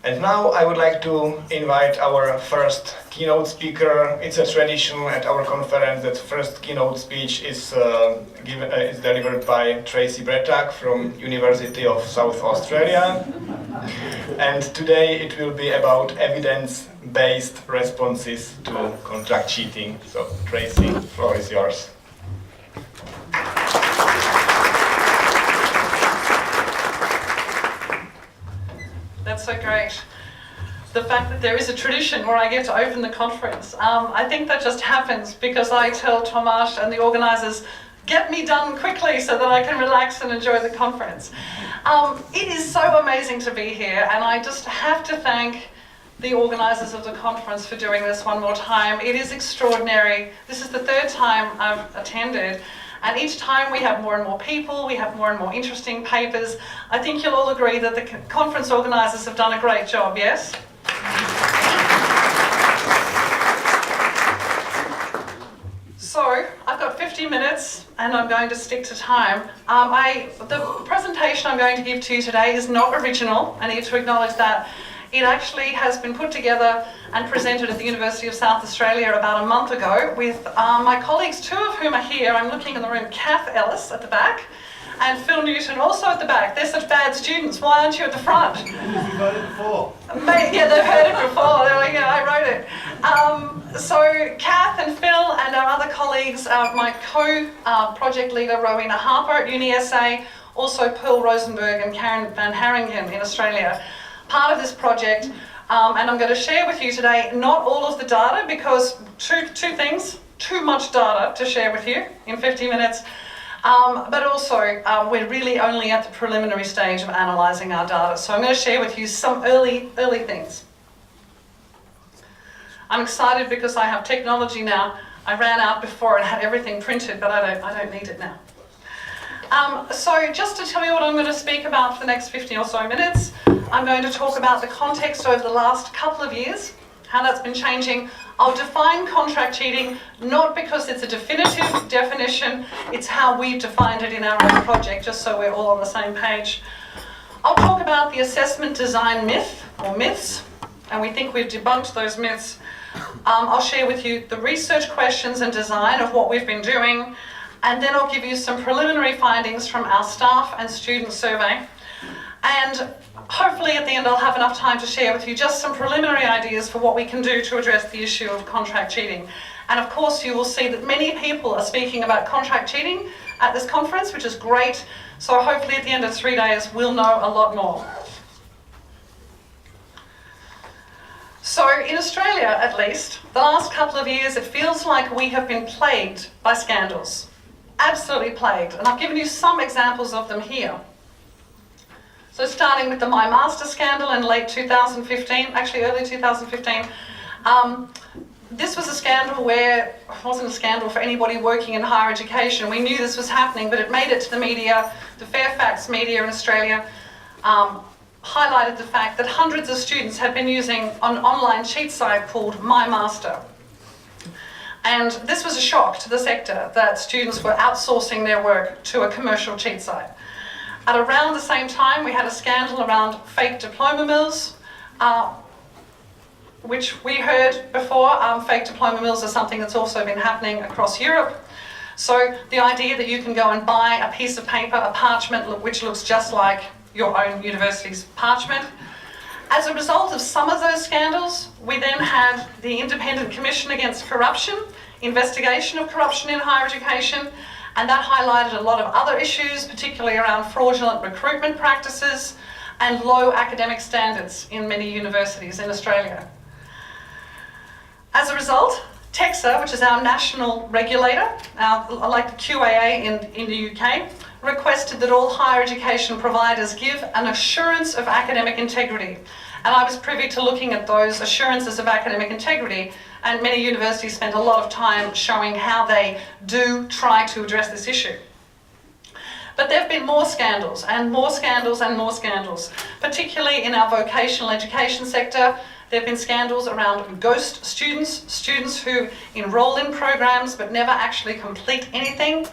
And now I would like to invite our first keynote speaker. It's a tradition at our conference that first keynote speech is delivered by Tracey Bretag from University of South Australia. And today it will be about evidence-based responses to contract cheating. So Tracey, the floor is yours. That's so great. The fact that there is a tradition where I get to open the conference. I think that just happens because I tell Tomasz and the organisers, get me done quickly so that I can relax and enjoy the conference. It is so amazing to be here, and I just have to thank the organisers of the conference for doing this one more time. It is extraordinary. This is the third time I've attended. And each time we have more and more people, we have more and more interesting papers. I think you'll all agree that the conference organisers have done a great job, yes? So, I've got 50 minutes and I'm going to stick to time. The presentation I'm going to give to you today is not original. I need to acknowledge that. It actually has been put together and presented at the University of South Australia about a month ago with my colleagues, two of whom are here. I'm looking in the room, Kath Ellis at the back and Phil Newton also at the back. They're such bad students. Why aren't you at the front? We've heard it before. Yeah, they've heard it before. They're like, yeah, I wrote it. So Kath and Phil and our other colleagues, my co-project leader, Rowena Harper at UniSA, also Pearl Rosenberg and Karen Van Haringen in Australia, part of this project, and I'm going to share with you today not all of the data because two things, too much data to share with you in 50 minutes, but also we're really only at the preliminary stage of analysing our data. So I'm going to share with you some early things. I'm excited because I have technology now. I ran out before and had everything printed, but I don't need it now. So just to tell you what I'm going to speak about for the next 50 or so minutes, I'm going to talk about the context over the last couple of years, how that's been changing. I'll define contract cheating, not because it's a definitive definition, it's how we've defined it in our own project, just so we're all on the same page. I'll talk about the assessment design myth, or myths, and we think we've debunked those myths. I'll share with you the research questions and design of what we've been doing, and then I'll give you some preliminary findings from our staff and student survey. And hopefully at the end I'll have enough time to share with you just some preliminary ideas for what we can do to address the issue of contract cheating. And of course you will see that many people are speaking about contract cheating at this conference, which is great. So hopefully at the end of 3 days we'll know a lot more. So in Australia, at least, the last couple of years it feels like we have been plagued by scandals. Absolutely plagued. And I've given you some examples of them here. So starting with the My Master scandal in late 2015, actually early 2015, this was a scandal where it wasn't a scandal for anybody working in higher education. We knew this was happening, but it made it to the media. The Fairfax media in Australia highlighted the fact that hundreds of students had been using an online cheat site called My Master. And this was a shock to the sector that students were outsourcing their work to a commercial cheat site. At around the same time, we had a scandal around fake diploma mills, which we heard before. Fake diploma mills are something that's also been happening across Europe. So the idea that you can go and buy a piece of paper, a parchment, which looks just like your own university's parchment. As a result of some of those scandals, we then had the Independent Commission Against Corruption, investigation of corruption in higher education, and that highlighted a lot of other issues, particularly around fraudulent recruitment practices and low academic standards in many universities in Australia. As a result, TEXA, which is our national regulator, like the QAA in the UK, requested that all higher education providers give an assurance of academic integrity. And I was privy to looking at those assurances of academic integrity, and many universities spent a lot of time showing how they do try to address this issue. But there have been more scandals and more scandals and more scandals, particularly in our vocational education sector. There have been scandals around ghost students, students who enroll in programs but never actually complete anything,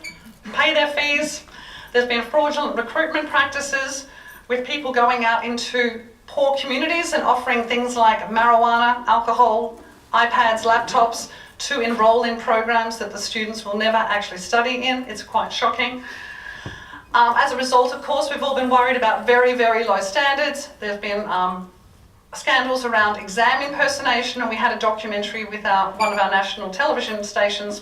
pay their fees. There's been fraudulent recruitment practices with people going out into poor communities and offering things like marijuana, alcohol, iPads, laptops to enroll in programs that the students will never actually study in. It's quite shocking. As a result, of course, we've all been worried about very, very low standards. There's been scandals around exam impersonation, and we had a documentary with one of our national television stations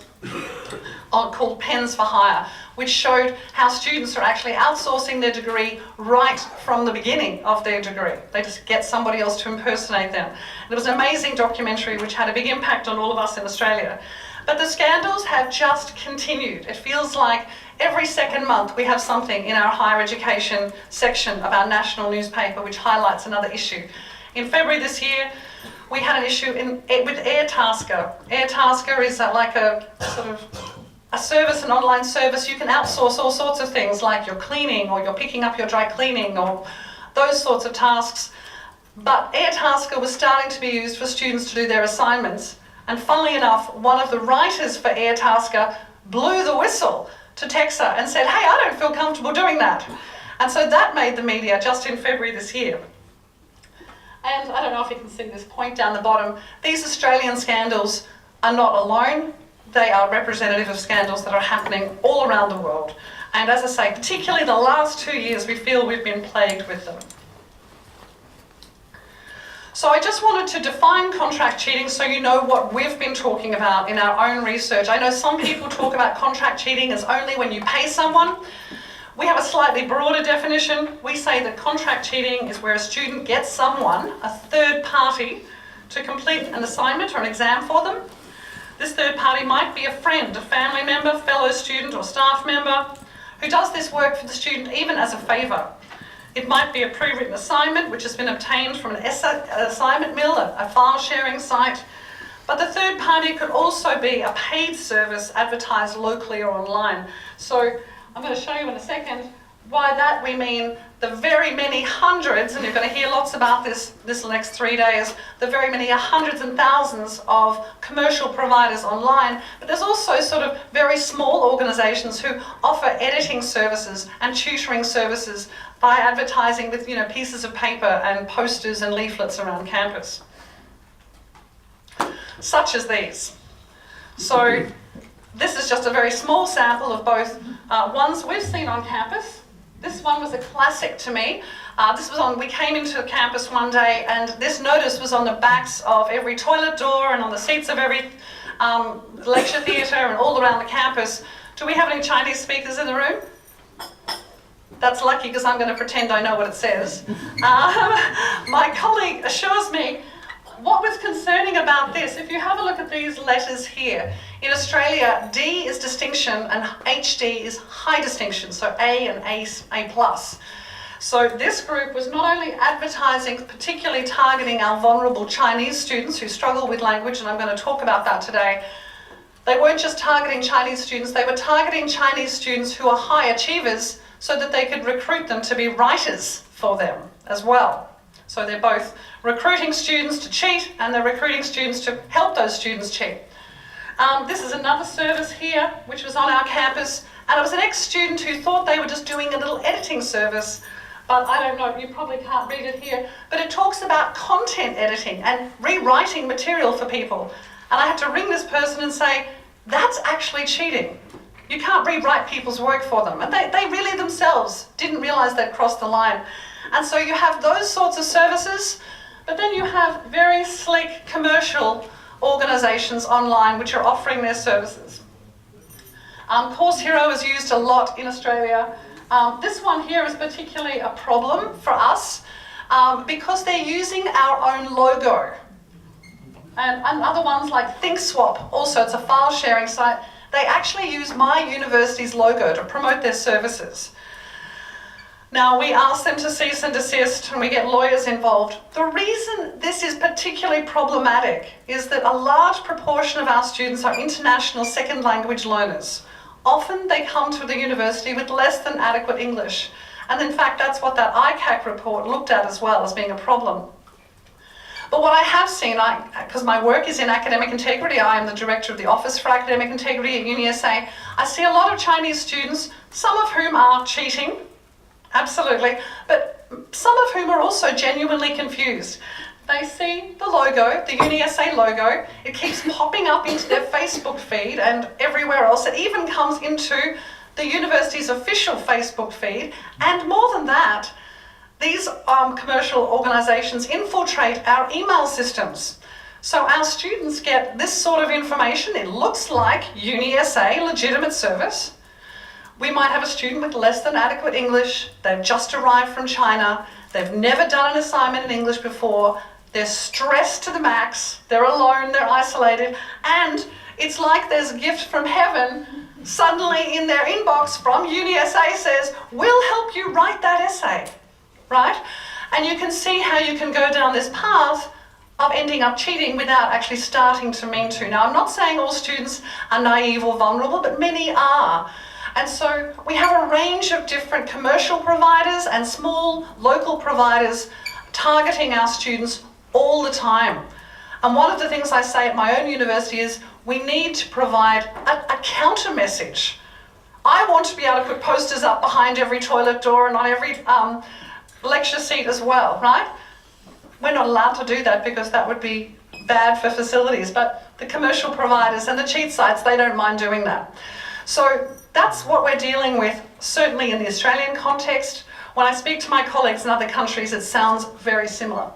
called Pens for Hire, which showed how students are actually outsourcing their degree right from the beginning of their degree. They just get somebody else to impersonate them. And it was an amazing documentary which had a big impact on all of us in Australia. But the scandals have just continued. It feels like every second month we have something in our higher education section of our national newspaper which highlights another issue. In February this year, we had an issue with Airtasker. Airtasker is like a sort of a service, an online service. You can outsource all sorts of things like your cleaning or you're picking up your dry cleaning or those sorts of tasks. But Airtasker was starting to be used for students to do their assignments. And funnily enough, one of the writers for Airtasker blew the whistle to Texas and said, hey, I don't feel comfortable doing that. And so that made the media just in February this year. And I don't know if you can see this point down the bottom. These Australian scandals are not alone. They are representative of scandals that are happening all around the world. And as I say, particularly the last 2 years, we feel we've been plagued with them. So I just wanted to define contract cheating so you know what we've been talking about in our own research. I know some people talk about contract cheating as only when you pay someone. We have a slightly broader definition. We say that contract cheating is where a student gets someone, a third party, to complete an assignment or an exam for them. This third party might be a friend, a family member, fellow student or staff member who does this work for the student even as a favour. It might be a pre-written assignment which has been obtained from an assignment mill, a file sharing site. But the third party could also be a paid service advertised locally or online. So I'm going to show you in a second why that we mean the very many hundreds, and you're going to hear lots about this next 3 days, the very many hundreds and thousands of commercial providers online. But there's also sort of very small organisations who offer editing services and tutoring services by advertising with pieces of paper and posters and leaflets around campus, such as these. So this is just a very small sample of both ones we've seen on campus. This one was a classic to me. We came into campus one day and this notice was on the backs of every toilet door and on the seats of every lecture theatre and all around the campus. Do we have any Chinese speakers in the room? That's lucky because I'm going to pretend I know what it says. My colleague assures me what was concerning about this, if you have a look at these letters here, in Australia, D is distinction and HD is high distinction, so A and A plus. So this group was not only advertising, particularly targeting our vulnerable Chinese students who struggle with language, and I'm going to talk about that today. They weren't just targeting Chinese students, they were targeting Chinese students who are high achievers so that they could recruit them to be writers for them as well. So they're both recruiting students to cheat and they're recruiting students to help those students cheat. This is another service here which was on our campus, and it was an ex-student who thought they were just doing a little editing service, but I don't know, you probably can't read it here, but it talks about content editing and rewriting material for people. And I had to ring this person and say, that's actually cheating. You can't rewrite people's work for them. And they really themselves didn't realise they'd crossed the line. And so you have those sorts of services, but then you have very slick commercial organisations online which are offering their services. Course Hero is used a lot in Australia. This one here is particularly a problem for us because they're using our own logo. And other ones like ThinkSwap, also it's a file sharing site, they actually use my university's logo to promote their services. Now, we ask them to cease and desist and we get lawyers involved. The reason this is particularly problematic is that a large proportion of our students are international second language learners. Often they come to the university with less than adequate English. And in fact, that's what that ICAC report looked at as well as being a problem. But what I have seen, because my work is in academic integrity, I am the director of the Office for Academic Integrity at UniSA, I see a lot of Chinese students, some of whom are cheating, absolutely, but some of whom are also genuinely confused. They see the logo, the UniSA logo, it keeps popping up into their Facebook feed and everywhere else. It even comes into the university's official Facebook feed. And more than that, these commercial organisations infiltrate our email systems. So our students get this sort of information. It looks like UniSA, legitimate service. We might have a student with less than adequate English. They've just arrived from China. They've never done an assignment in English before. They're stressed to the max. They're alone, they're isolated. And it's like there's a gift from heaven. Suddenly in their inbox from UniSA says, we'll help you write that essay, right? And you can see how you can go down this path of ending up cheating without actually starting to mean to. Now, I'm not saying all students are naive or vulnerable, but many are. And so we have a range of different commercial providers and small local providers targeting our students all the time. And one of the things I say at my own university is we need to provide a counter message. I want to be able to put posters up behind every toilet door and on every lecture seat as well, right? We're not allowed to do that because that would be bad for facilities, but the commercial providers and the cheat sites, they don't mind doing that. So that's what we're dealing with, certainly in the Australian context. When I speak to my colleagues in other countries, it sounds very similar.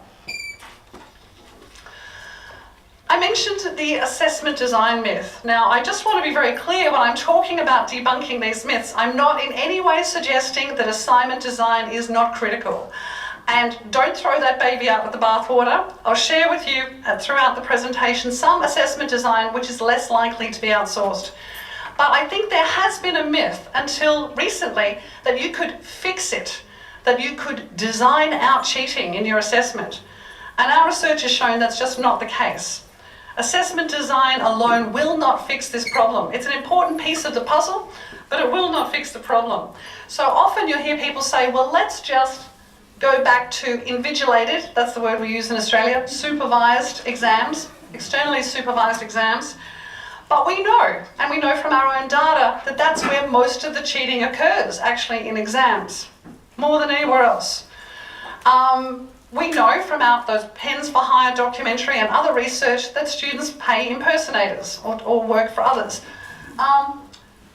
I mentioned the assessment design myth. Now, I just want to be very clear when I'm talking about debunking these myths, I'm not in any way suggesting that assignment design is not critical. And don't throw that baby out with the bathwater. I'll share with you throughout the presentation some assessment design which is less likely to be outsourced. But I think there has been a myth until recently that you could fix it, that you could design out cheating in your assessment. And our research has shown that's just not the case. Assessment design alone will not fix this problem. It's an important piece of the puzzle, but it will not fix the problem. So often you'll hear people say, well, let's just go back to invigilated, that's the word we use in Australia, supervised exams, externally supervised exams. But we know, and we know from our own data, that that's where most of the cheating occurs, actually in exams, more than anywhere else. We know from those Pens for Hire documentary and other research that students pay impersonators or work for others.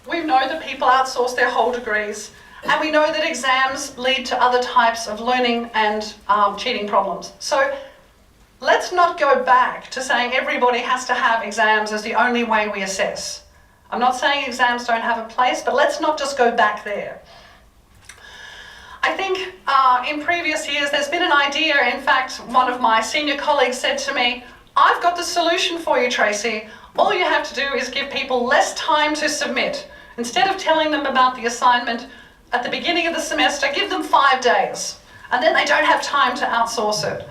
We know that people outsource their whole degrees, and we know that exams lead to other types of learning and cheating problems. So let's not go back to saying everybody has to have exams as the only way we assess. I'm not saying exams don't have a place, but let's not just go back there. I think in previous years there's been an idea, in fact one of my senior colleagues said to me, I've got the solution for you, Tracey. All you have to do is give people less time to submit. Instead of telling them about the assignment at the beginning of the semester, give them 5 days, and then they don't have time to outsource it.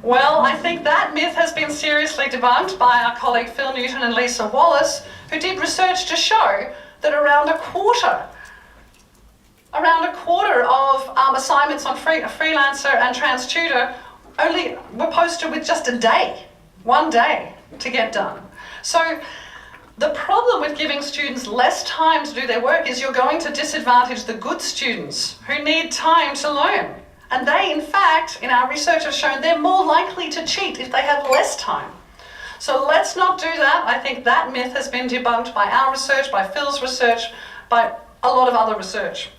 Well, I think that myth has been seriously debunked by our colleague Phil Newton and Lisa Wallace, who did research to show that around a quarter of assignments on Freelancer and TransTutor only were posted with just a day, 1 day to get done. So the problem with giving students less time to do their work is you're going to disadvantage the good students who need time to learn. And they, in fact, in our research have shown they're more likely to cheat if they have less time. So let's not do that. I think that myth has been debunked by our research, by Phil's research, by a lot of other research.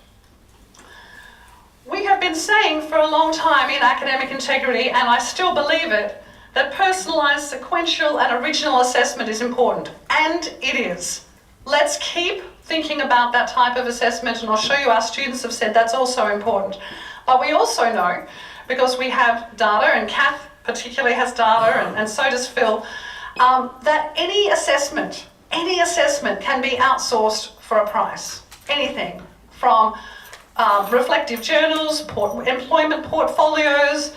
We have been saying for a long time in academic integrity, and I still believe it, that personalised, sequential and original assessment is important. And it is. Let's keep thinking about that type of assessment, and I'll show you our students have said that's also important. But we also know, because we have data, and Kath particularly has data, and so does Phil, that any assessment can be outsourced for a price. Anything from reflective journals, employment portfolios,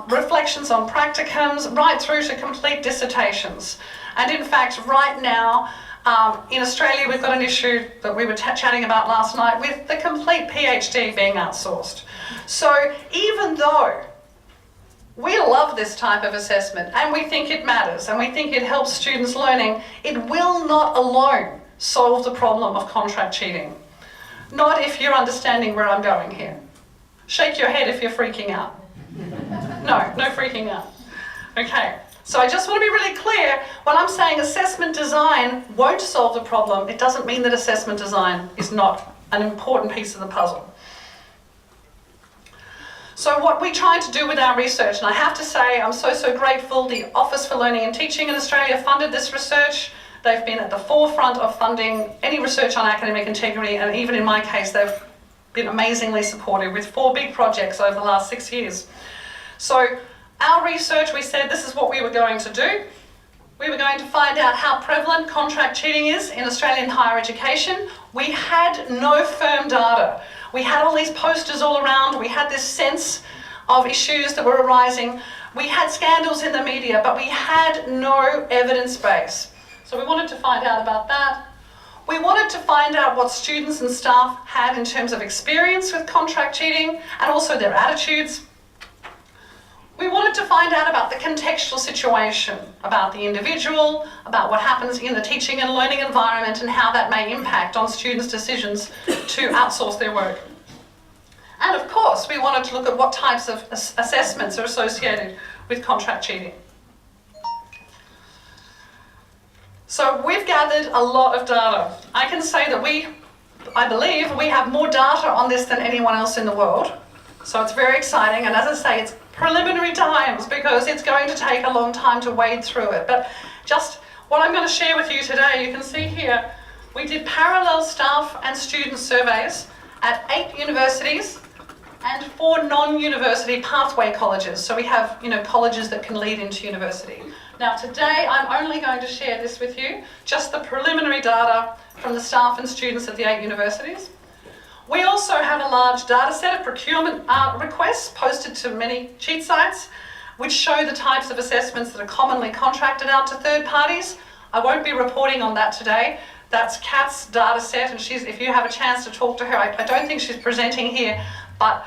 reflections on practicums, right through to complete dissertations. And in fact, right now, in Australia, we've got an issue that we were chatting about last night with the complete PhD being outsourced. So even though we love this type of assessment and we think it matters and we think it helps students learning, it will not alone solve the problem of contract cheating. Not if you're understanding where I'm going here. Shake your head if you're freaking out. No freaking out. Okay, so I just want to be really clear, when I'm saying assessment design won't solve the problem, it doesn't mean that assessment design is not an important piece of the puzzle. So what we tried to do with our research, and I have to say I'm so grateful, the Office for Learning and Teaching in Australia funded this research. They've been at the forefront of funding any research on academic integrity, and even in my case they've been amazingly supportive with 4 big projects over the last 6 years. So our research, we said this is what we were going to do. We were going to find out how prevalent contract cheating is in Australian higher education. We had no firm data. We had all these posters all around. We had this sense of issues that were arising. We had scandals in the media, but we had no evidence base. So we wanted to find out about that. We wanted to find out what students and staff had in terms of experience with contract cheating and also their attitudes. We wanted to find out about the contextual situation, about the individual, about what happens in the teaching and learning environment and how that may impact on students' decisions to outsource their work. And of course, we wanted to look at what types of assessments are associated with contract cheating. So we've gathered a lot of data. I can say that I believe we have more data on this than anyone else in the world. So it's very exciting, and as I say, it's preliminary times because it's going to take a long time to wade through it. But just what I'm going to share with you today, you can see here, we did parallel staff and student surveys at 8 universities and 4 non-university pathway colleges. So we have, colleges that can lead into university. Now today, I'm only going to share this with you, just the preliminary data from the staff and students at the 8 universities. We also have a large data set of procurement requests posted to many cheat sites, which show the types of assessments that are commonly contracted out to third parties. I won't be reporting on that today. That's Kat's data set, and if you have a chance to talk to her, I don't think she's presenting here, but,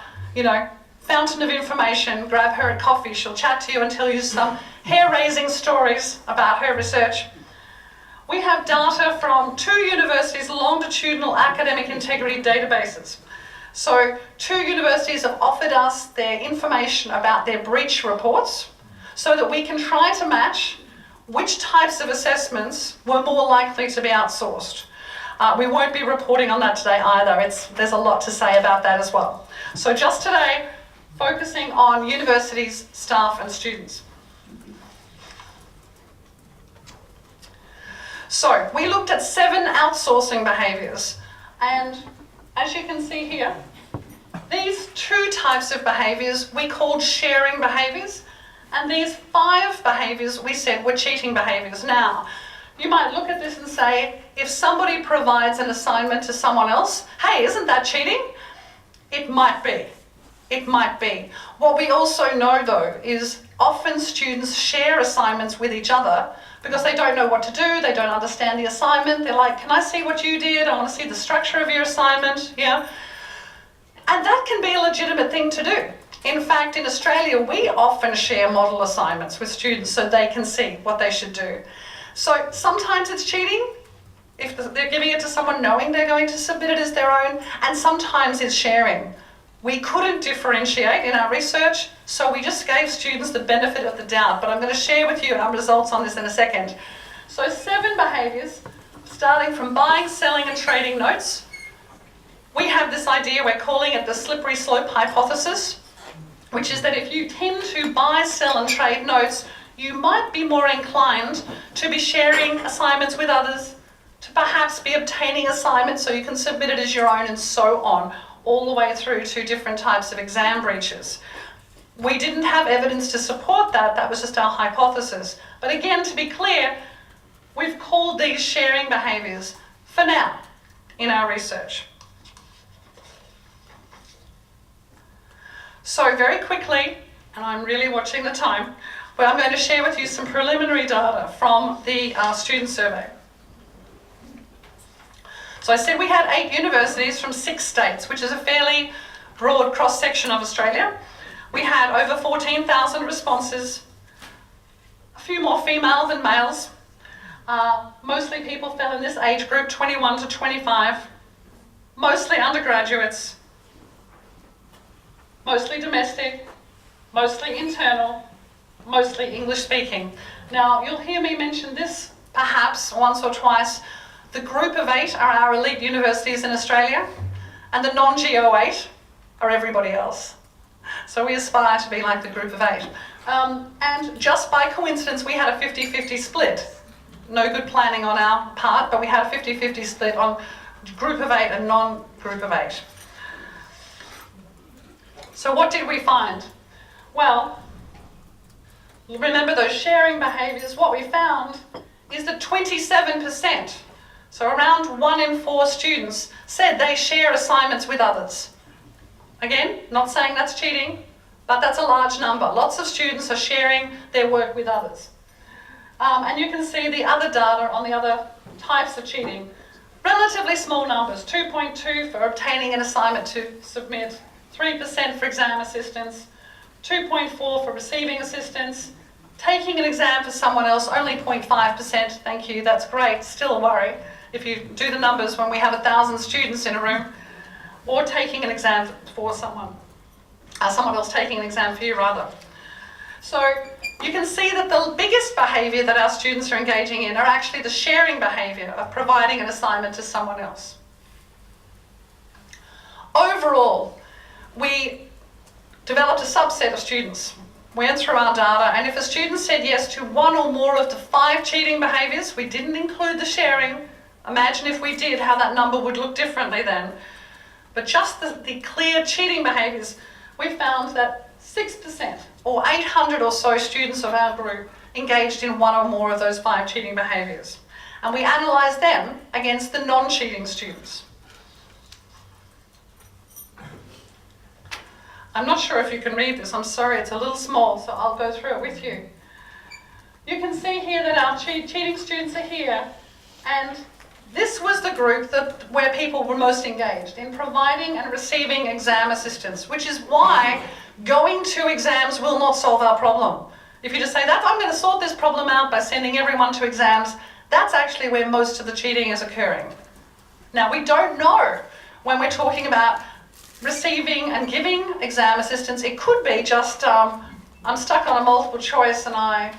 fountain of information, grab her at coffee. She'll chat to you and tell you some hair-raising stories about her research. We have data from 2 universities' longitudinal academic integrity databases. So 2 universities have offered us their information about their breach reports so that we can try to match which types of assessments were more likely to be outsourced. We won't be reporting on that today either. There's a lot to say about that as well. So just today, focusing on universities, staff and students. So we looked at 7 outsourcing behaviors, and as you can see here, these 2 types of behaviors we called sharing behaviors, and these 5 behaviors we said were cheating behaviors. Now, you might look at this and say, if somebody provides an assignment to someone else, hey, isn't that cheating? It might be. It might be. What we also know though is often students share assignments with each other because they don't know what to do, they don't understand the assignment, they're like, can I see what you did? I want to see the structure of your assignment, yeah? And that can be a legitimate thing to do. In fact, in Australia, we often share model assignments with students so they can see what they should do. So sometimes it's cheating, if they're giving it to someone knowing they're going to submit it as their own, and sometimes it's sharing. We couldn't differentiate in our research, so we just gave students the benefit of the doubt, but I'm going to share with you our results on this in a second. So 7 behaviors, starting from buying, selling and trading notes. We have this idea, we're calling it the slippery slope hypothesis, which is that if you tend to buy, sell and trade notes, you might be more inclined to be sharing assignments with others, to perhaps be obtaining assignments so you can submit it as your own and so on, all the way through to different types of exam breaches. We didn't have evidence to support that, that was just our hypothesis. But again, to be clear, we've called these sharing behaviors for now in our research. So very quickly, and I'm really watching the time, well, I'm going to share with you some preliminary data from the student survey. So I said we had 8 universities from 6 states, which is a fairly broad cross-section of Australia. We had over 14,000 responses, a few more female than males. Mostly people fell in this age group, 21 to 25, mostly undergraduates. mostly domestic, mostly internal, mostly English speaking. Now, you'll hear me mention this perhaps once or twice. The group of 8 are our elite universities in Australia, and the non-GO8 are everybody else. So we aspire to be like the group of 8. And just by coincidence, we had a 50-50 split. No good planning on our part, but we had a 50-50 split on group of 8 and non-group of 8. So what did we find? Well, you remember those sharing behaviours? What we found is that 27%, so around 1 in 4 students, said they share assignments with others. Again, not saying that's cheating, but that's a large number. Lots of students are sharing their work with others. And you can see the other data on the other types of cheating. Relatively small numbers, 2.2 for obtaining an assignment to submit, 3% for exam assistance, 2.4 for receiving assistance, taking an exam for someone else, only 0.5%, thank you, that's great, still a worry if you do the numbers when we have 1,000 students in a room, or taking an exam for someone else taking an exam for you rather. So you can see that the biggest behaviour that our students are engaging in are actually the sharing behaviour of providing an assignment to someone else. Overall, we developed a subset of students. We went through our data, and if a student said yes to 1 or more of the 5 cheating behaviours, we didn't include the sharing. Imagine if we did, how that number would look differently then. But just the clear cheating behaviours, we found that 6%, or 800 or so students of our group, engaged in 1 or more of those 5 cheating behaviours. And we analysed them against the non-cheating students. I'm not sure if you can read this, I'm sorry, it's a little small, so I'll go through it with you. You can see here that our cheating students are here, and this was the group where people were most engaged in providing and receiving exam assistance, which is why going to exams will not solve our problem. If you just say that, I'm going to sort this problem out by sending everyone to exams, that's actually where most of the cheating is occurring. Now, we don't know when we're talking about receiving and giving exam assistance. It could be just, I'm stuck on a multiple choice and I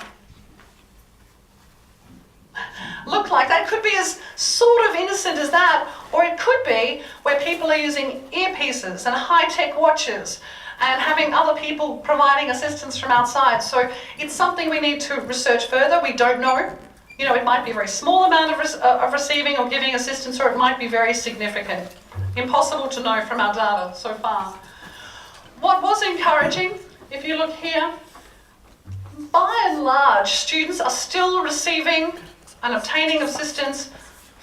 look like that. It could be as sort of innocent as that, or it could be where people are using earpieces and high-tech watches and having other people providing assistance from outside. So it's something we need to research further. We don't know. You know, it might be a very small amount of receiving or giving assistance, or it might be very significant. Impossible to know from our data so far. What was encouraging, if you look here, by and large, students are still receiving and obtaining assistance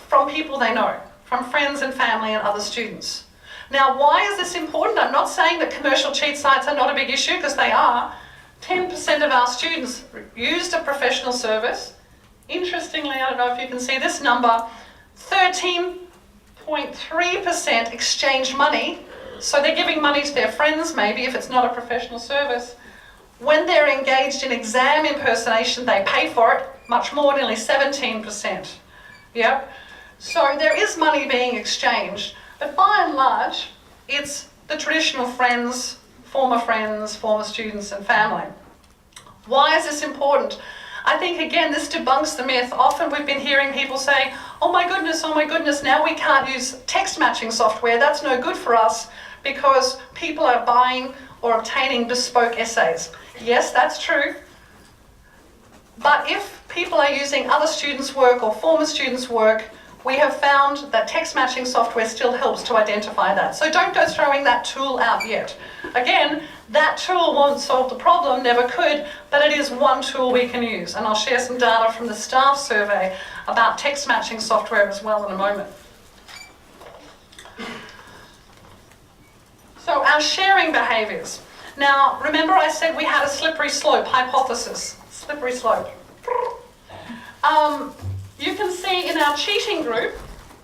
from people they know, from friends and family and other students. Now, why is this important? I'm not saying that commercial cheat sites are not a big issue, because they are. 10% of our students used a professional service. Interestingly, I don't know if you can see this number, 13.3% exchange money. So they're giving money to their friends, maybe, if it's not a professional service. When they're engaged in exam impersonation, they pay for it, much more, nearly 17%. Yep. So there is money being exchanged, but by and large, it's the traditional friends, former students and family. Why is this important? I think, again, this debunks the myth. Often we've been hearing people say, oh my goodness, now we can't use text matching software. That's no good for us because people are buying or obtaining bespoke essays. Yes, that's true. But if people are using other students' work or former students' work, we have found that text matching software still helps to identify that. So don't go throwing that tool out yet. Again, that tool won't solve the problem, never could, but it is one tool we can use. And I'll share some data from the staff survey about text matching software as well in a moment. So our sharing behaviours. Now, remember I said we had a slippery slope hypothesis. Slippery slope. You can see in our cheating group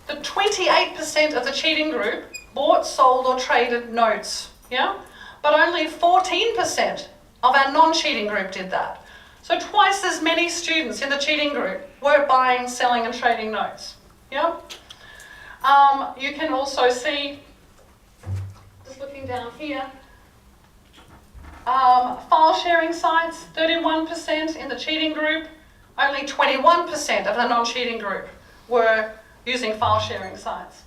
that 28% of the cheating group bought, sold or traded notes. Yeah? But only 14% of our non-cheating group did that. So twice as many students in the cheating group were buying, selling and trading notes. Yeah? You can also see, just looking down here, File sharing sites, 31% in the cheating group. Only 21% of the non-cheating group were using file sharing sites.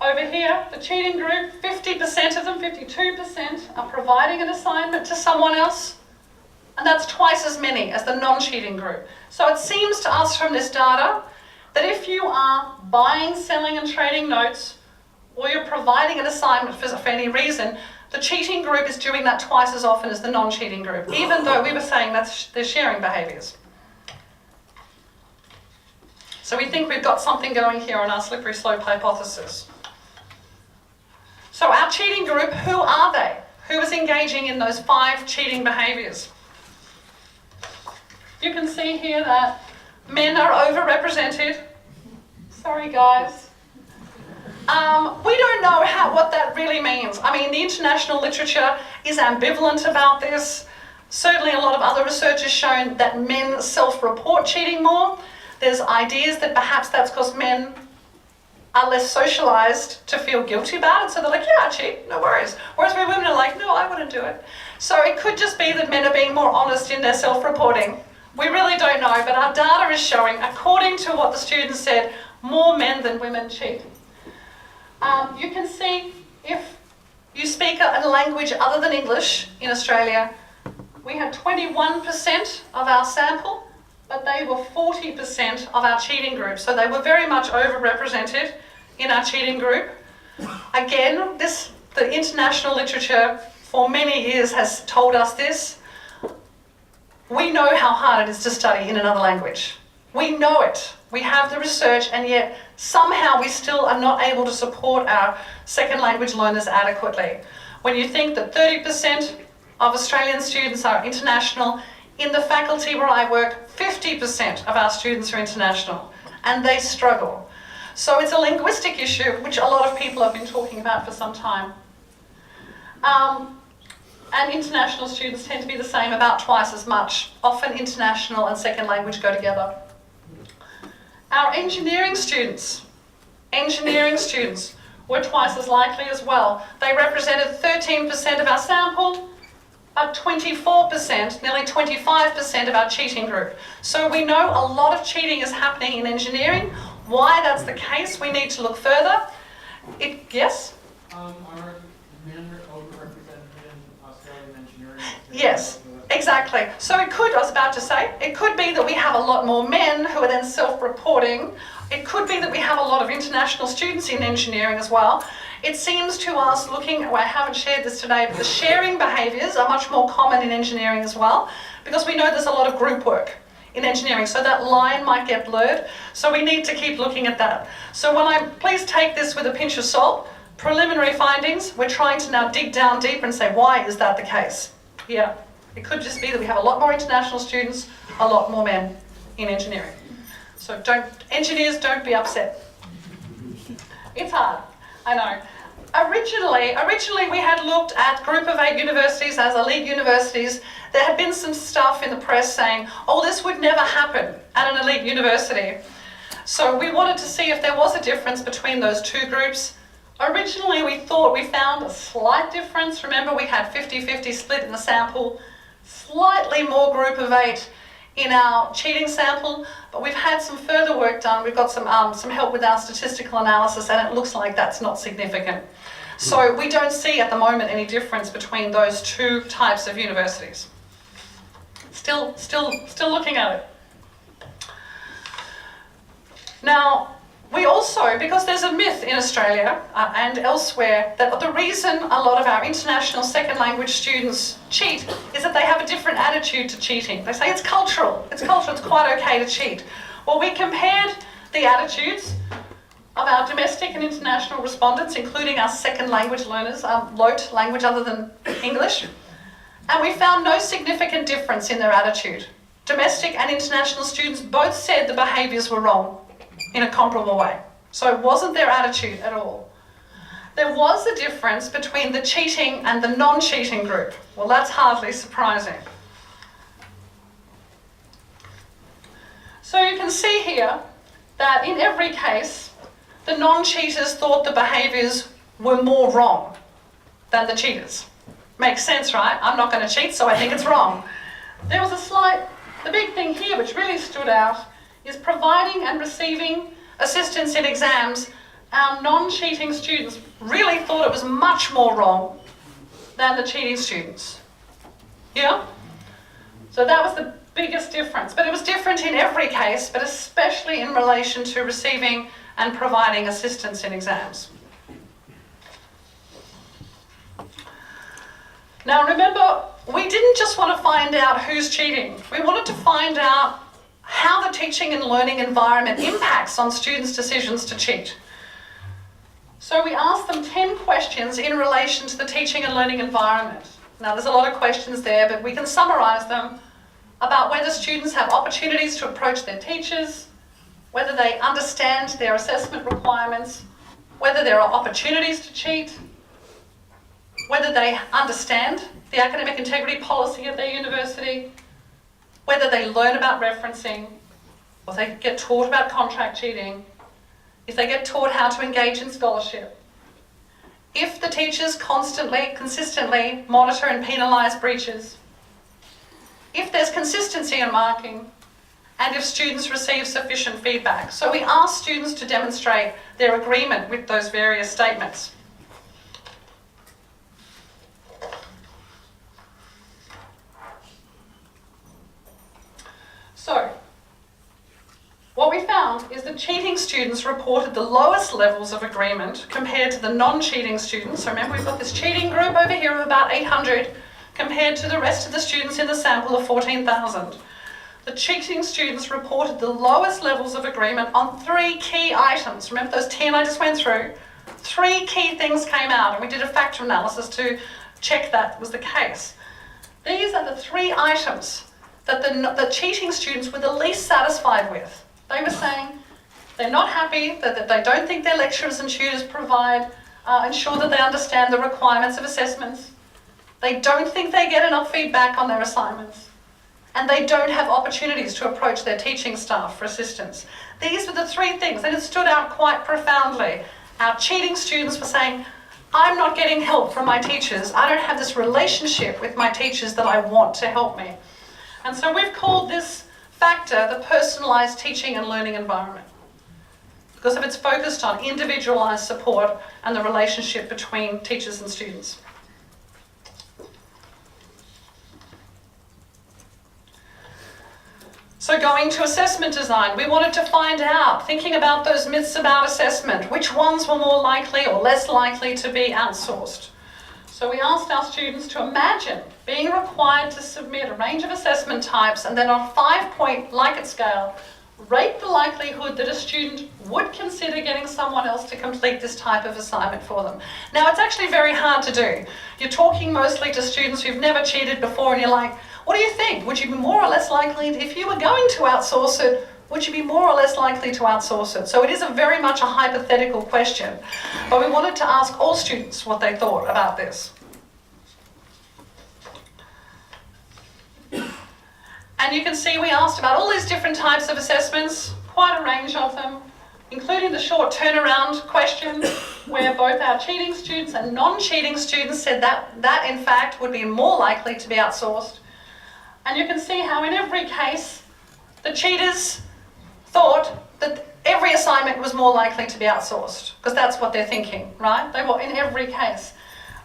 Over here, the cheating group, 50% of them, 52%, are providing an assignment to someone else, and that's twice as many as the non-cheating group. So it seems to us from this data that if you are buying, selling and trading notes, or you're providing an assignment for any reason, the cheating group is doing that twice as often as the non-cheating group, even though we were saying that they're sharing behaviours. So we think we've got something going here on our slippery slope hypothesis. So our cheating group, who are they? Who is engaging in those 5 cheating behaviours? You can see here that men are overrepresented. Sorry guys. We don't know what that really means. I mean, the international literature is ambivalent about this. Certainly a lot of other research has shown that men self-report cheating more. There's ideas that perhaps that's because men are less socialised to feel guilty about it, so they're like, yeah, I cheat, no worries. Whereas we women are like, no, I wouldn't do it. So it could just be that men are being more honest in their self-reporting. We really don't know, but our data is showing, according to what the students said, more men than women cheat. You can see if you speak a language other than English in Australia, we had 21% of our sample, but they were 40% of our cheating group. So they were very much overrepresented in our cheating group. Again, the international literature for many years has told us this. We know how hard it is to study in another language. We know it. We have the research, and yet somehow we still are not able to support our second language learners adequately. When you think that 30% of Australian students are international, in the faculty where I work, 50% of our students are international, and they struggle. So it's a linguistic issue, which a lot of people have been talking about for some time. And international students tend to be the same, about twice as much. Often international and second language go together. Our engineering students were twice as likely as well. They represented 13% of our sample, but 24%, nearly 25% of our cheating group. So we know a lot of cheating is happening in engineering. Why that's the case, we need to look further. Yes? Are men overrepresented in Australian engineering? Yes, exactly. So it could, I was about to say, it could be that we have a lot more men who are then self-reporting. It could be that we have a lot of international students in engineering as well. It seems to us, I haven't shared this today, but the sharing behaviours are much more common in engineering as well, because we know there's a lot of group work in engineering, so that line might get blurred. So we need to keep looking at that. So please take this with a pinch of salt. Preliminary findings, we're trying to now dig down deeper and say, why is that the case? Yeah, it could just be that we have a lot more international students, a lot more men in engineering. So engineers, don't be upset. It's hard, I know. Originally we had looked at Group of 8 universities as elite universities. There had been some stuff in the press saying, oh, this would never happen at an elite university. So we wanted to see if there was a difference between those two groups. Originally we thought we found a slight difference. Remember, we had 50-50 split in the sample, slightly more Group of 8 in our cheating sample, but we've had some further work done. We've got some help with our statistical analysis, and it looks like that's not significant. So we don't see at the moment any difference between those two types of universities. Still looking at it. Now, we also, because there's a myth in Australia and elsewhere, that the reason a lot of our international second language students cheat is that they have a different attitude to cheating. They say it's cultural, it's quite okay to cheat. Well, we compared the attitudes of our domestic and international respondents, including our second language learners, LOT, language other than English, and we found no significant difference in their attitude. Domestic and international students both said the behaviours were wrong in a comparable way. So it wasn't their attitude at all. There was a difference between the cheating and the non-cheating group. Well, that's hardly surprising. So you can see here that in every case, the non-cheaters thought the behaviours were more wrong than the cheaters. Makes sense, right? I'm not going to cheat, so I think it's wrong. There was the big thing here which really stood out is providing and receiving assistance in exams. Our non-cheating students really thought it was much more wrong than the cheating students. Yeah? So that was the biggest difference. But it was different in every case, but especially in relation to receiving and providing assistance in exams. Now remember, we didn't just want to find out who's cheating. We wanted to find out how the teaching and learning environment impacts on students' decisions to cheat. So we asked them 10 questions in relation to the teaching and learning environment. Now there's a lot of questions there, but we can summarise them about whether students have opportunities to approach their teachers, whether they understand their assessment requirements, whether there are opportunities to cheat, whether they understand the academic integrity policy at their university, whether they learn about referencing, or they get taught about contract cheating, if they get taught how to engage in scholarship, if the teachers consistently monitor and penalise breaches, if there's consistency in marking, and if students receive sufficient feedback. So we ask students to demonstrate their agreement with those various statements. So, what we found is that cheating students reported the lowest levels of agreement compared to the non-cheating students. So remember, we've got this cheating group over here of about 800 compared to the rest of the students in the sample of 14,000. The cheating students reported the lowest levels of agreement on 3 key items. Remember those 10 I just went through? 3 key things came out, and we did a factor analysis to check that was the case. These are the 3 items that the cheating students were the least satisfied with. They were saying they're not happy, that they don't think their lecturers and tutors ensure that they understand the requirements of assessments. They don't think they get enough feedback on their assignments. And they don't have opportunities to approach their teaching staff for assistance. These were the 3 things, and it stood out quite profoundly. Our cheating students were saying, I'm not getting help from my teachers. I don't have this relationship with my teachers that I want to help me. And so we've called this factor the personalised teaching and learning environment, because of it's focused on individualised support and the relationship between teachers and students. So going to assessment design, we wanted to find out, thinking about those myths about assessment, which ones were more likely or less likely to be outsourced. So we asked our students to imagine being required to submit a range of assessment types and then on a 5-point Likert scale, rate the likelihood that a student would consider getting someone else to complete this type of assignment for them. Now, it's actually very hard to do. You're talking mostly to students who've never cheated before, and you're like, what do you think? Would you be more or less likely, if you were going to outsource it, would you be more or less likely to outsource it? So it is very much a hypothetical question, but we wanted to ask all students what they thought about this. And you can see we asked about all these different types of assessments, quite a range of them, including the short turnaround question, where both our cheating students and non-cheating students said that in fact would be more likely to be outsourced. And you can see how in every case, the cheaters thought that every assignment was more likely to be outsourced, because that's what they're thinking, right? They were in every case.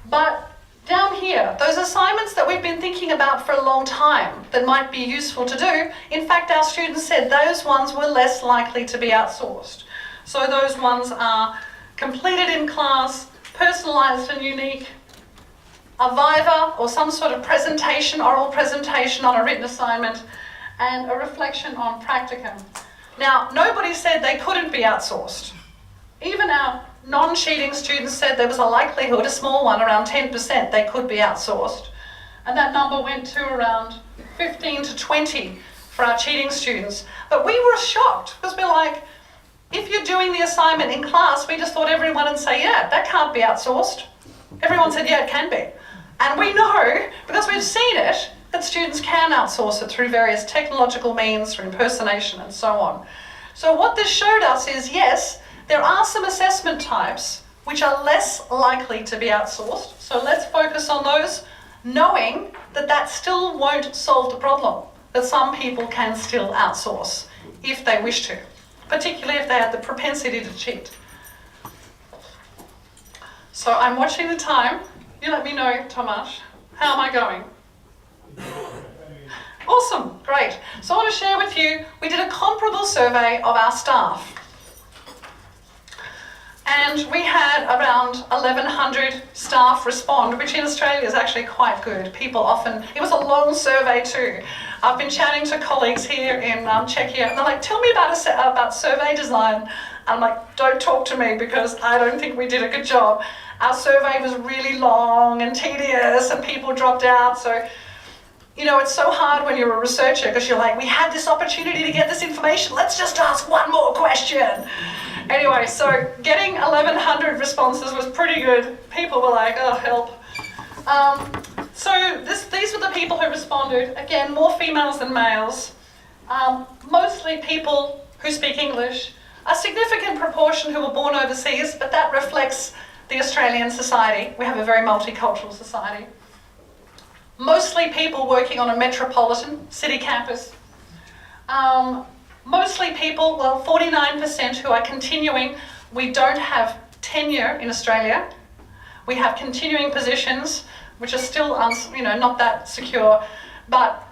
But down here, those assignments that we've been thinking about for a long time that might be useful to do, in fact, our students said those ones were less likely to be outsourced. So those ones are completed in class, personalised and unique, a viva or some sort of presentation, oral presentation on a written assignment, and a reflection on practicum. Now, nobody said they couldn't be outsourced. Even our non-cheating students said there was a likelihood, a small one, around 10%, they could be outsourced. And that number went to around 15 to 20 for our cheating students. But we were shocked, because we're like, if you're doing the assignment in class, we just thought everyone would say, yeah, that can't be outsourced. Everyone said, yeah, it can be. And we know, because we've seen it, that students can outsource it through various technological means, through impersonation and so on. So what this showed us is, yes, there are some assessment types which are less likely to be outsourced. So let's focus on those knowing that that still won't solve the problem, that some people can still outsource if they wish to, particularly if they have the propensity to cheat. So I'm watching the time. You let me know, Tomasz. How am I going? Awesome, great. So I want to share with you, we did a comparable survey of our staff. And we had around 1,100 staff respond, which in Australia is actually quite good. People often, it was a long survey too. I've been chatting to colleagues here in Czechia, and they're like, tell me about survey design. And I'm like, don't talk to me because I don't think we did a good job. Our survey was really long and tedious and people dropped out. So, you know, it's so hard when you're a researcher because you're like, we had this opportunity to get this information. Let's just ask one more question. Anyway, so getting 1,100 responses was pretty good. People were like, oh, help. So these were the people who responded. Again, more females than males. Mostly people who speak English. A significant proportion who were born overseas, but that reflects the Australian society. We have a very multicultural society. Mostly people working on a metropolitan city campus. Mostly people, well, 49% who are continuing. We don't have tenure in Australia. We have continuing positions, which are still not that secure, but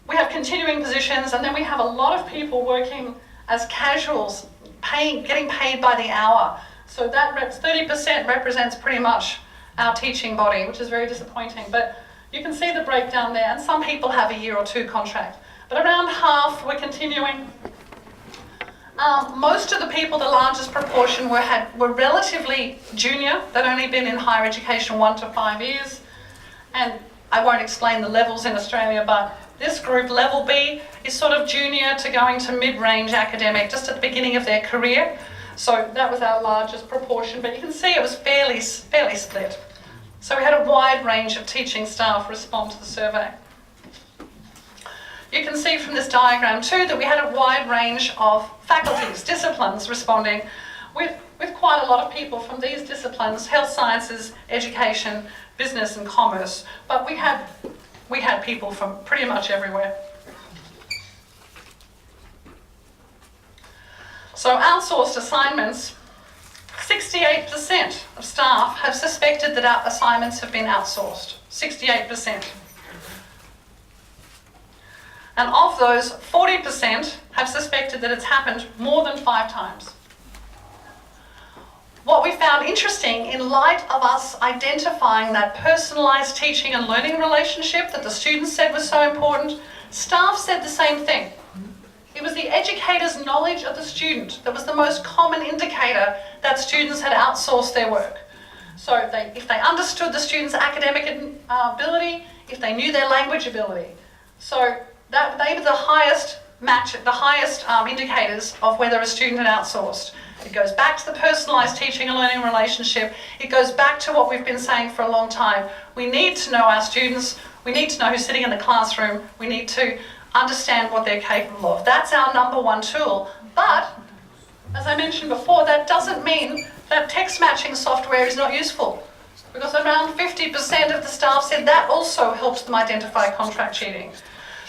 we have continuing positions, and then we have a lot of people working as casuals, getting paid by the hour. So that 30% represents pretty much our teaching body, which is very disappointing. But you can see the breakdown there, and some people have a year or two contract. But around half were continuing. Most of the people, the largest proportion, were relatively junior. They'd only been in higher education 1 to 5 years. And I won't explain the levels in Australia, but this group, level B, is sort of junior to going to mid-range academic, just at the beginning of their career. So that was our largest proportion, but you can see it was fairly split. So we had a wide range of teaching staff respond to the survey. You can see from this diagram too that we had a wide range of faculties, disciplines responding, with quite a lot of people from these disciplines: health sciences, education, business and commerce. But we had people from pretty much everywhere. So outsourced assignments, 68% of staff have suspected that our assignments have been outsourced. 68%. And of those, 40% have suspected that it's happened more than 5 times. What we found interesting, in light of us identifying that personalised teaching and learning relationship that the students said was so important, staff said the same thing. It was the educator's knowledge of the student that was the most common indicator that students had outsourced their work. So if they understood the student's academic ability, if they knew their language ability. So they were the highest indicators of whether a student had outsourced. It goes back to the personalised teaching and learning relationship. It goes back to what we've been saying for a long time. We need to know our students. We need to know who's sitting in the classroom. We need to understand what they're capable of. That's our number one tool. But, as I mentioned before, that doesn't mean that text matching software is not useful, because around 50% of the staff said that also helps them identify contract cheating.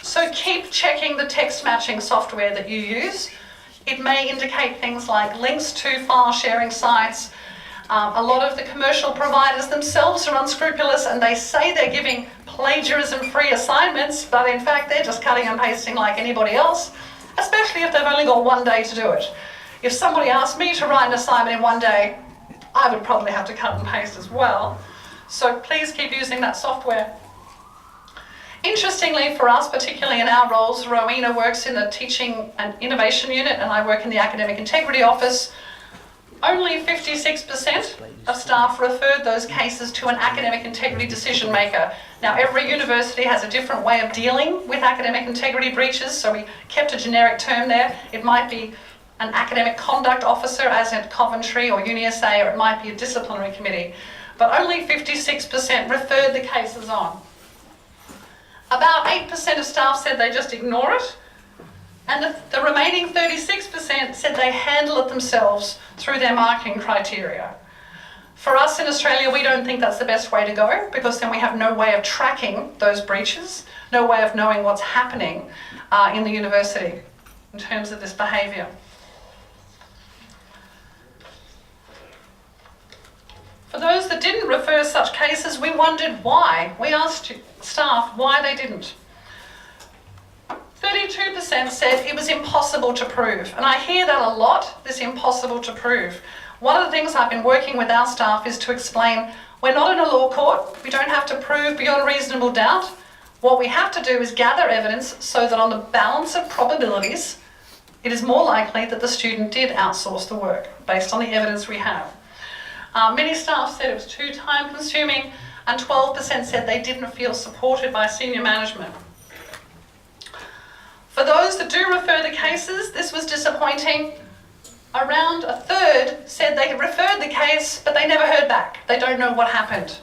So keep checking the text matching software that you use. It may indicate things like links to file sharing sites. A lot of the commercial providers themselves are unscrupulous, and they say they're giving plagiarism-free assignments, but in fact they're just cutting and pasting like anybody else, especially if they've only got 1 day to do it. If somebody asked me to write an assignment in 1 day, I would probably have to cut and paste as well. So please keep using that software. Interestingly for us, particularly in our roles, Rowena works in the Teaching and Innovation Unit and I work in the Academic Integrity Office. Only 56% of staff referred those cases to an academic integrity decision maker. Now, every university has a different way of dealing with academic integrity breaches, so we kept a generic term there. It might be an academic conduct officer, as at Coventry or UniSA, or it might be a disciplinary committee. But only 56% referred the cases on. About 8% of staff said they just ignore it, and the remaining 36% said they handle it themselves through their marking criteria. For us in Australia, we don't think that's the best way to go, because then we have no way of tracking those breaches, no way of knowing what's happening in the university in terms of this behaviour. For those that didn't refer such cases, we wondered why. We asked staff why they didn't. 32% said it was impossible to prove. And I hear that a lot, this impossible to prove. One of the things I've been working with our staff is to explain we're not in a law court. We don't have to prove beyond reasonable doubt. What we have to do is gather evidence so that on the balance of probabilities, it is more likely that the student did outsource the work based on the evidence we have. Many staff said it was too time consuming, and 12% said they didn't feel supported by senior management. For those that do refer the cases, this was disappointing. Around a third said they referred the case, but they never heard back. They don't know what happened.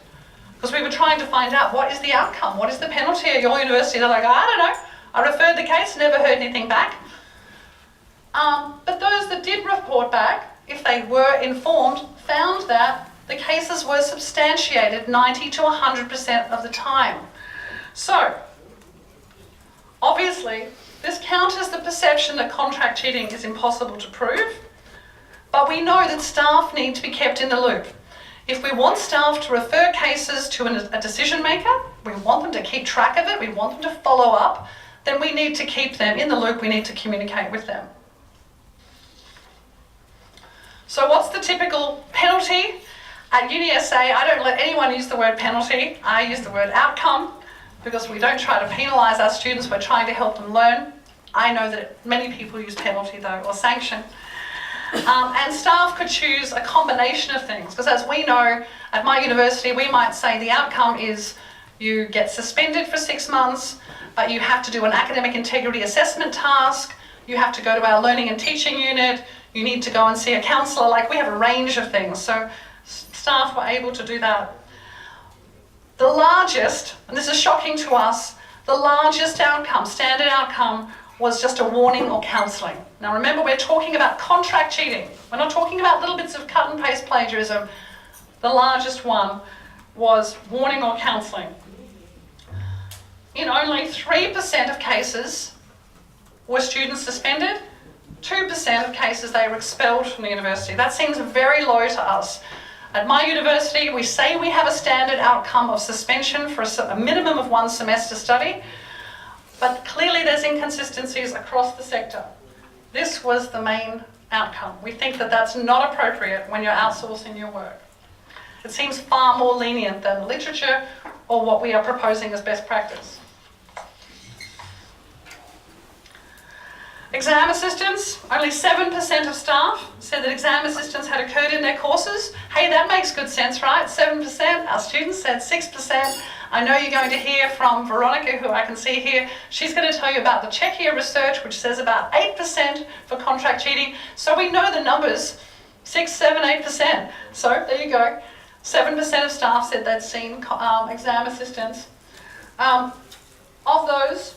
Because we were trying to find out what is the outcome, what is the penalty at your university. They're like, I don't know, I referred the case, never heard anything back. But those that did report back, if they were informed, found that the cases were substantiated 90 to 100% of the time. So, obviously, this counters the perception that contract cheating is impossible to prove, but we know that staff need to be kept in the loop. If we want staff to refer cases to a decision maker, we want them to keep track of it, we want them to follow up, then we need to keep them in the loop, we need to communicate with them. So what's the typical penalty? At UniSA, I don't let anyone use the word penalty, I use the word outcome, because we don't try to penalise our students, we're trying to help them learn. I know that many people use penalty though, or sanction. And staff could choose a combination of things, because as we know, at my university, we might say the outcome is you get suspended for 6 months, but you have to do an academic integrity assessment task, you have to go to our learning and teaching unit, you need to go and see a counsellor, like we have a range of things. So staff were able to do that. The largest, and this is shocking to us, the largest outcome, standard outcome, was just a warning or counselling. Now remember, we're talking about contract cheating. We're not talking about little bits of cut and paste plagiarism. The largest one was warning or counselling. In only 3% of cases were students suspended. 2% of cases they were expelled from the university. That seems very low to us. At my university, we say we have a standard outcome of suspension for a minimum of 1 semester study, but clearly there's inconsistencies across the sector. This was the main outcome. We think that that's not appropriate when you're outsourcing your work. It seems far more lenient than literature or what we are proposing as best practice. Exam assistance, only 7% of staff said that exam assistance had occurred in their courses. Hey, that makes good sense, right? 7%, our students said 6%. I know you're going to hear from Veronica, who I can see here. She's going to tell you about the Czech research, which says about 8% for contract cheating. So we know the numbers, 6, 7, 8%. So there you go. 7% of staff said they'd seen exam assistance. Of those,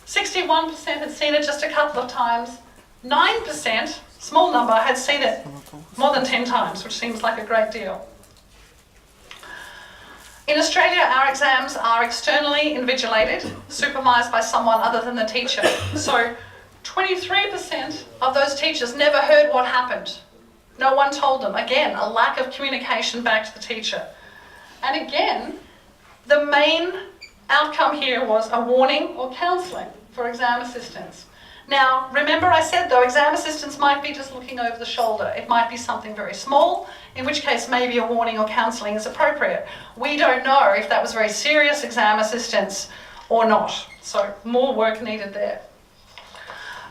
61% had seen it just a couple of times. 9%, small number, had seen it more than 10 times, which seems like a great deal. In Australia, our exams are externally invigilated, supervised by someone other than the teacher. So 23% of those teachers never heard what happened. No one told them. Again, a lack of communication back to the teacher. And again, the main outcome here was a warning or counselling for exam assistance. Now, remember I said though, exam assistance might be just looking over the shoulder. It might be something very small, in which case maybe a warning or counselling is appropriate. We don't know if that was very serious exam assistance or not. So more work needed there.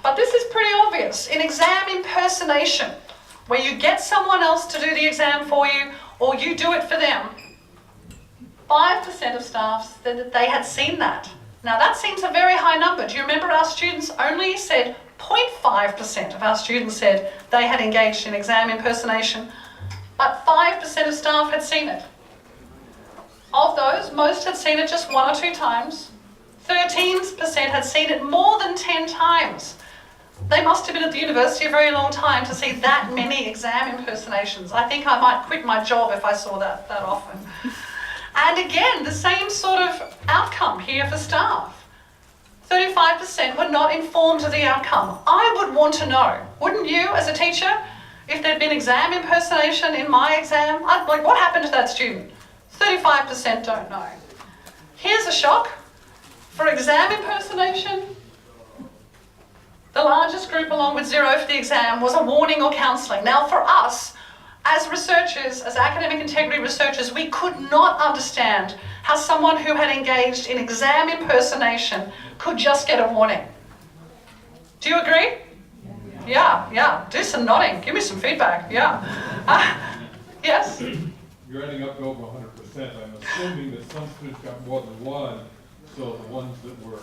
But this is pretty obvious. In exam impersonation, where you get someone else to do the exam for you or you do it for them, 5% of staff said that they had seen that. Now that seems a very high number. Do you remember our students only said 0.5% of our students said they had engaged in exam impersonation, but 5% of staff had seen it. Of those, most had seen it just 1 or 2 times. 13% had seen it more than 10 times. They must have been at the university a very long time to see that many exam impersonations. I think I might quit my job if I saw that often. And again, the same sort of outcome here for staff. 35% were not informed of the outcome. I would want to know, wouldn't you, as a teacher, if there'd been exam impersonation in my exam? I'd be like, what happened to that student? 35% don't know. Here's a shock. For exam impersonation, the largest group, along with 0 for the exam, was a warning or counselling. Now, for us, as researchers, as academic integrity researchers, we could not understand how someone who had engaged in exam impersonation could just get a warning. Do you agree? Yeah. Do some nodding. Give me some feedback. Yeah. Yes? You're ending up to over 100%. I'm assuming that some students got more than one, so the ones that were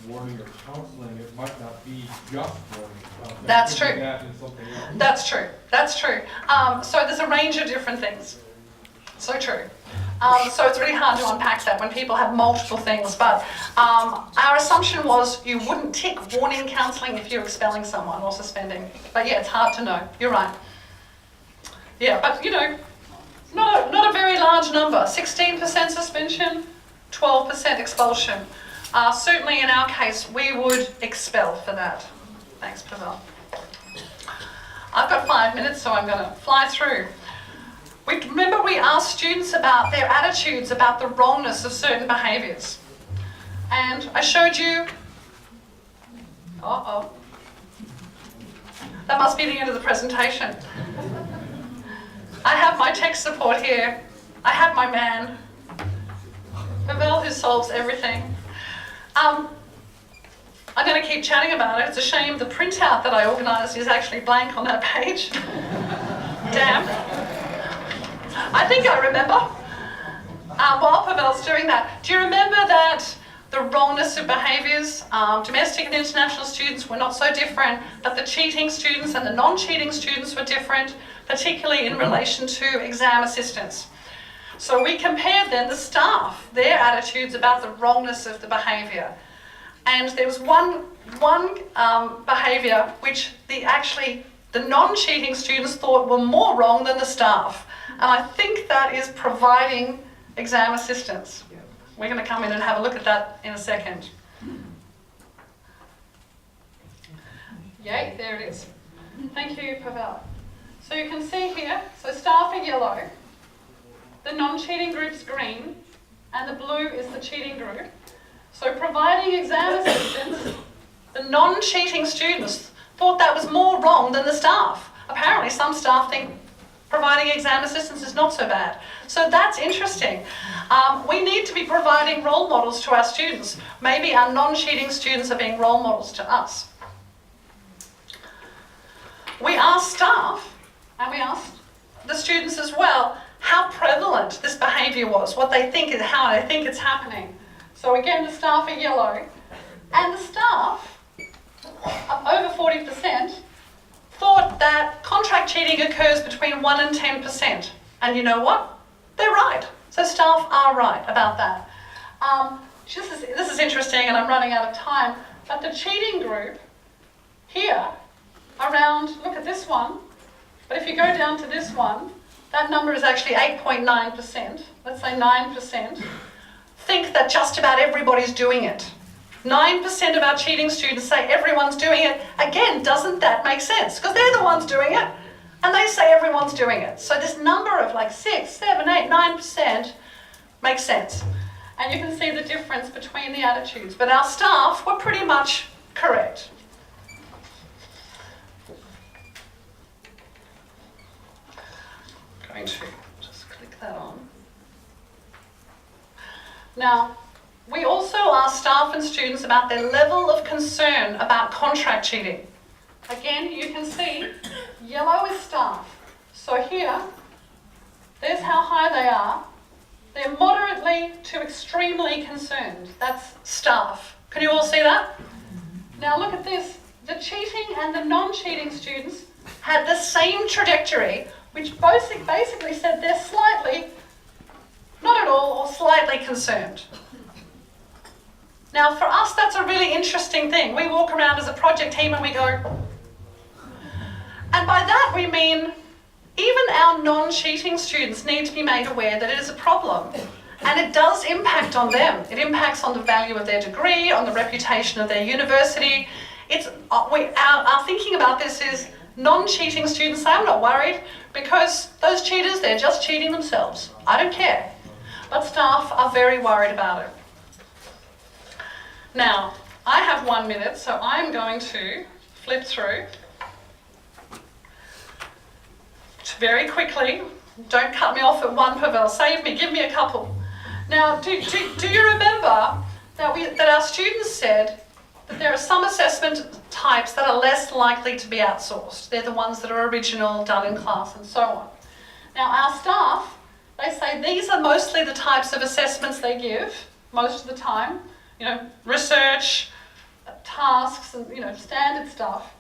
warning or counseling, it might not be just warning. That's true. That and something else. That's true. So there's a range of different things. So true. So it's really hard to unpack that when people have multiple things, but our assumption was you wouldn't tick warning counselling if you're expelling someone or suspending. But yeah, it's hard to know. You're right. Yeah, but you know, not a very large number. 16% suspension, 12% expulsion. Certainly in our case, we would expel for that. Thanks, Pavel. I've got 5 minutes, so I'm going to fly through. Remember we asked students about their attitudes about the wrongness of certain behaviours. And I showed you... Uh-oh. That must be the end of the presentation. I have my tech support here. I have my man, Pavel, who solves everything. I'm going to keep chatting about it. It's a shame the printout that I organised is actually blank on that page. Damn. I think I remember. While Pavel's doing that, do you remember that the wrongness of behaviours, domestic and international students were not so different, but the cheating students and the non-cheating students were different, particularly in relation to exam assistants. So we compared then the staff, their attitudes about the wrongness of the behaviour. And there was one behaviour which the non-cheating students thought were more wrong than the staff. And I think that is providing exam assistance. We're going to come in and have a look at that in a second. Yay, there it is. Thank you, Pavel. So you can see here, so staff are yellow, the non-cheating group's green, and the blue is the cheating group. So providing exam assistance, the non-cheating students thought that was more wrong than the staff. Apparently some staff think providing exam assistance is not so bad. So that's interesting. We need to be providing role models to our students. Maybe our non-cheating students are being role models to us. We asked staff, and we asked the students as well, how prevalent this behaviour was, what they think is, how they think it's happening. So again, the staff are yellow, and the staff, over 40%, thought that contract cheating occurs between 1 and 10%. And you know what? They're right. So staff are right about that. This is interesting, and I'm running out of time, but the cheating group here, look at this one, but if you go down to this one, that number is actually 8.9%, let's say 9%, think that just about everybody's doing it. 9% of our cheating students say everyone's doing it. Again, doesn't that make sense? Because they're the ones doing it, and they say everyone's doing it. So this number of like 6, 7, 8, 9% makes sense. And you can see the difference between the attitudes. But our staff were pretty much correct. I'm going to just click that on. Now, we also asked staff and students about their level of concern about contract cheating. Again, you can see yellow is staff. So here, there's how high they are. They're moderately to extremely concerned. That's staff. Can you all see that? Now look at this. The cheating and the non-cheating students had the same trajectory, which basically said they're slightly, not at all, or slightly concerned. Now for us, that's a really interesting thing. We walk around as a project team and we go, and by that we mean even our non-cheating students need to be made aware that it is a problem. And it does impact on them. It impacts on the value of their degree, on the reputation of their university. Our thinking about this is non-cheating students say, I'm not worried because those cheaters, they're just cheating themselves. I don't care. But staff are very worried about it. Now, I have 1 minute, so I'm going to flip through very quickly. Don't cut me off at one, Pavel. Save me, give me a couple. Now, do you remember that our students said that there are some assessment types that are less likely to be outsourced? They're the ones that are original, done in class, and so on. Now, our staff, they say these are mostly the types of assessments they give most of the time. Research, tasks, and standard stuff.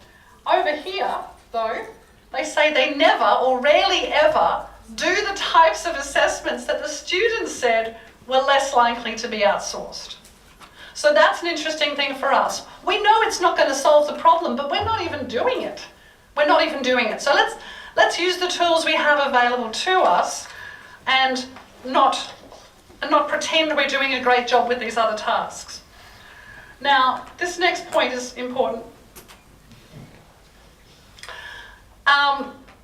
Over here, though, they say they never or rarely ever do the types of assessments that the students said were less likely to be outsourced. So that's an interesting thing for us. We know it's not going to solve the problem, but we're not even doing it. We're not even doing it. So let's use the tools we have available to us and not pretend we're doing a great job with these other tasks. Now, this next point is important.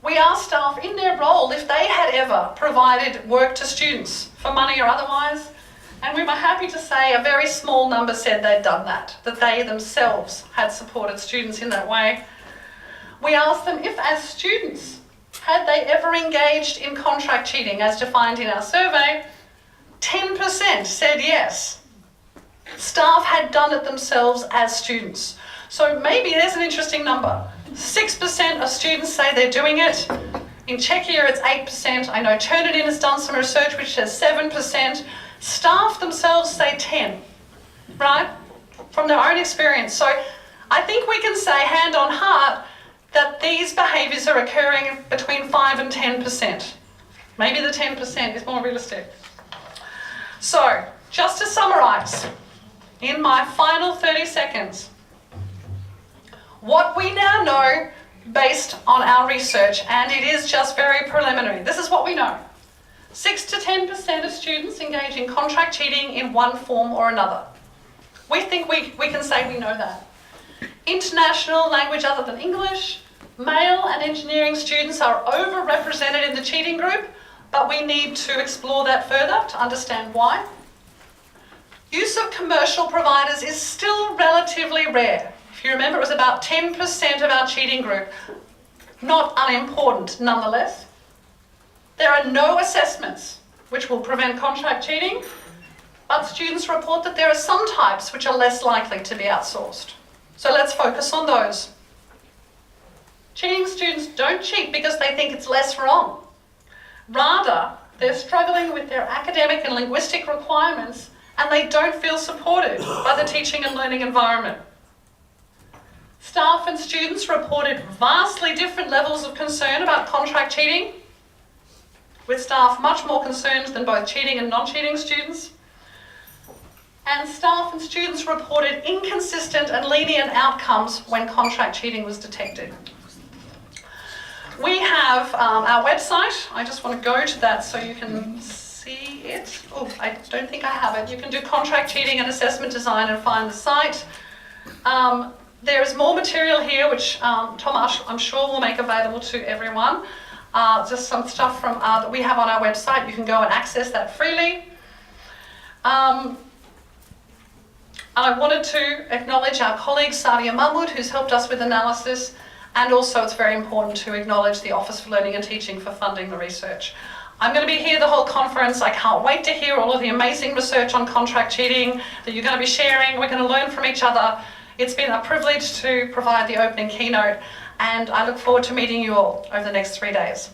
We asked staff in their role if they had ever provided work to students for money or otherwise, and we were happy to say a very small number said they'd done that they themselves had supported students in that way. We asked them if, as students, had they ever engaged in contract cheating as defined in our survey. 10% said yes. Staff had done it themselves as students. So maybe there's an interesting number. 6% of students say they're doing it. In Czechia, it's 8%. I know Turnitin has done some research which says 7%. Staff themselves say 10%, right? From their own experience. So I think we can say hand on heart that these behaviours are occurring between 5 and 10%. Maybe the 10% is more realistic. So, just to summarise, in my final 30 seconds, what we now know based on our research, and it is just very preliminary, this is what we know. 6 to 10% of students engage in contract cheating in one form or another. We think we can say we know that. International language other than English, male and engineering students are overrepresented in the cheating group, but we need to explore that further to understand why. Use of commercial providers is still relatively rare. If you remember, it was about 10% of our cheating group. Not unimportant nonetheless. There are no assessments which will prevent contract cheating, but students report that there are some types which are less likely to be outsourced. So let's focus on those. Cheating students don't cheat because they think it's less wrong. Rather, they're struggling with their academic and linguistic requirements and they don't feel supported by the teaching and learning environment. Staff and students reported vastly different levels of concern about contract cheating, with staff much more concerned than both cheating and non-cheating students. And staff and students reported inconsistent and lenient outcomes when contract cheating was detected. We have our website. I just want to go to that so you can see it. Oh, I don't think I have it. You can do contract cheating and assessment design and find the site. There is more material here which Tomasz, I'm sure, will make available to everyone. Just some stuff from that we have on our website. You can go and access that freely. I wanted to acknowledge our colleague Sadia Mahmood, who's helped us with analysis, and also it's very important to acknowledge the Office for Learning and Teaching for funding the research. I'm going to be here the whole conference. I can't wait to hear all of the amazing research on contract cheating that you're going to be sharing. We're going to learn from each other. It's been a privilege to provide the opening keynote, and I look forward to meeting you all over the next 3 days.